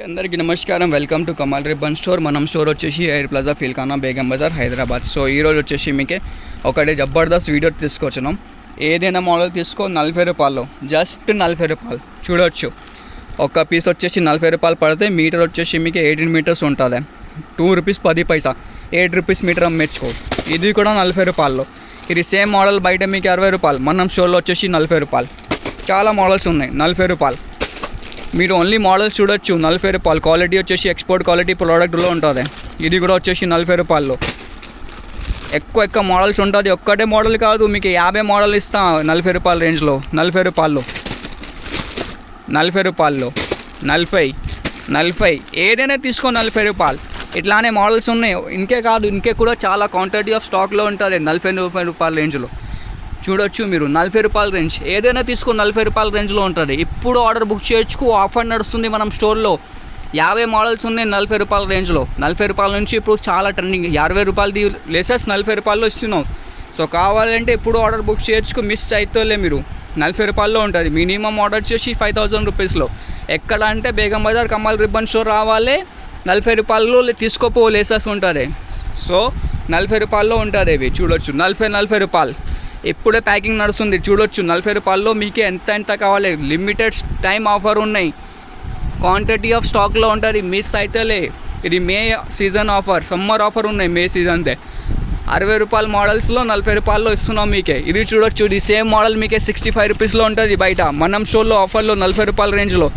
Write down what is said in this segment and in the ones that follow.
అందరికీ నమస్కారం. Welcome to Kamal ribbon store. మనం స్టోర్ వచ్చేసి air plaza Feelkhana Begum Bazar Hyderabad. So ఈరోజు వచ్చేసి మీకే ఒకటి జబర్దస్త్ వీడియో తీసుకొచ్చినాం. ఏదైనా మోడల్ తీసుకో 40 రూపాయలు, జస్ట్ 40 రూపాయలు చూడవచ్చు. ఒక పీస్ వచ్చేసి 40 రూపాయలు పడితే మీటర్ వచ్చేసి మీకు 18 మీటర్స్ ఉంటుంది. 2 రూపీస్ 10 పైసా, 8 రూపీస్ మీటర్ అమ్మేసుకో. ఇది కూడా 40 రూపాయలు. ఇది సేమ్ మోడల్ బయట మీకు 60 రూపాయలు, మనం స్టోర్లో వచ్చేసి 40 రూపాయలు. చాలా మోడల్స్ ఉన్నాయి 40 రూపాయలు. మీరు ఓన్లీ మోడల్స్ చూడొచ్చు 40 రూపాయలు. క్వాలిటీ వచ్చేసి ఎక్స్పోర్ట్ క్వాలిటీ ప్రోడక్ట్లో ఉంటుంది. ఇది కూడా వచ్చేసి 40 రూపాయలు. ఎక్కువ మోడల్స్ ఉంటుంది. ఒక్కటే మోడల్ కాదు, మీకు 50 మోడల్ ఇస్తా 40 రూపాయల రేంజ్లో. 40 రూపాయలు 40 ఏదైనా తీసుకో 40 రూపాయలు. ఇట్లానే మోడల్స్ ఉన్నాయి. ఇంకే కాదు, ఇంకే కూడా చాలా క్వాంటిటీ ఆఫ్ స్టాక్లో ఉంటుంది 40 రూపాయల రేంజ్లో. చూడొచ్చు మీరు 40 రూపాయల రేంజ్. ఏదైనా తీసుకో 40 రూపాయల రేంజ్లో ఉంటుంది. ఇప్పుడు ఆర్డర్ బుక్ చేయొచ్చు, ఆఫర్ నడుస్తుంది మనం స్టోర్లో. 50 మోడల్స్ ఉన్నాయి 40 రూపాయల రేంజ్లో. 40 రూపాయల నుంచి ఇప్పుడు చాలా ట్రెండింగ్. 60 రూపాయలది లేసెస్ 40 రూపాయల్లో ఇస్తున్నాం. సో కావాలంటే ఇప్పుడు ఆర్డర్ బుక్ చేయొచ్చు, మిస్ అయితేలే మీరు. 40 రూపాయల్లో ఉంటుంది. మినిమం ఆర్డర్ చేసి 5000 రూపీస్లో. ఎక్కడ అంటే బేగం బజార్ కమల్ రిబ్బన్ స్టోర్ రావాలి. 40 రూపాయల్లో తీసుకోపో లేసెస్ ఉంటుంది. సో 40 రూపాయల్లో ఉంటుంది ఇవి. చూడొచ్చు 40 రూపాయలు. ఇప్పుడే ప్యాకింగ్ నడుస్తుంది. చూడొచ్చు 40 రూపాయల్లో మీకు ఎంత కావాలి. లిమిటెడ్ టైం ఆఫర్ ఉన్నాయి. క్వాంటిటీ ఆఫ్ స్టాక్లో ఉంటుంది, మిస్ అయితేలే. ఇది May season offer, summer offer ఉన్నాయి మే సీజన్దే. 60 రూపాయల మోడల్స్లో 40 రూపాయల్లో ఇస్తున్నాం మీకే. ఇది చూడొచ్చు, ఇది సేమ్ మోడల్ మీకే 65 రూపీస్లో ఉంటుంది బయట. మనం షోలో ఆఫర్లో 40 రూపాయల రేంజ్లో.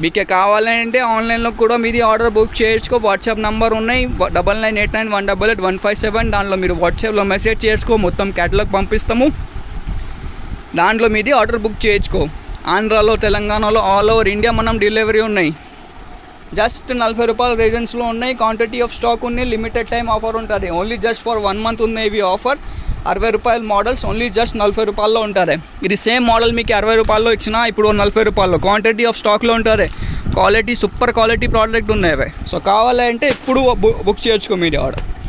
మీకే కావాలంటే ఆన్లైన్లో కూడా మీది ఆర్డర్ బుక్ చేసుకో. వాట్సాప్ నెంబర్ ఉన్నాయి 9989188157. దాంట్లో మీరు వాట్సాప్లో మెసేజ్ చేసుకో, మొత్తం క్యాటలాగ్ పంపిస్తాము. దాంట్లో మీది ఆర్డర్ బుక్ చేసుకో. ఆంధ్రాలో, తెలంగాణలో, ఆల్ ఓవర్ ఇండియా మనం డెలివరీ ఉన్నాయి. జస్ట్ 40 రూపాయల రేంజ్లో ఉన్నాయి. క్వాంటిటీ ఆఫ్ స్టాక్ ఉన్నాయి. లిమిటెడ్ టైం ఆఫర్ ఉంటుంది. ఓన్లీ జస్ట్ ఫర్ 1 మంత్ ఉన్నాయి ఇవి ఆఫర్. 60 రూపాయల మోడల్స్ ఓన్లీ జస్ట్ 40 రూపాయల్లో ఉంటుంది. ఇది సేమ్ మోడల్ మీకు 60 రూపాయల్లో ఇచ్చినా ఇప్పుడు 40 రూపాయల్లో. క్వాంటిటీ ఆఫ్ స్టాక్లో ఉంటుంది. క్వాలిటీ సూపర్ క్వాలిటీ ప్రోడక్ట్ ఉన్నాయి. సో కావాలంటే ఇప్పుడు బుక్ చేయొచ్చుకో మీరు ఆర్డర్.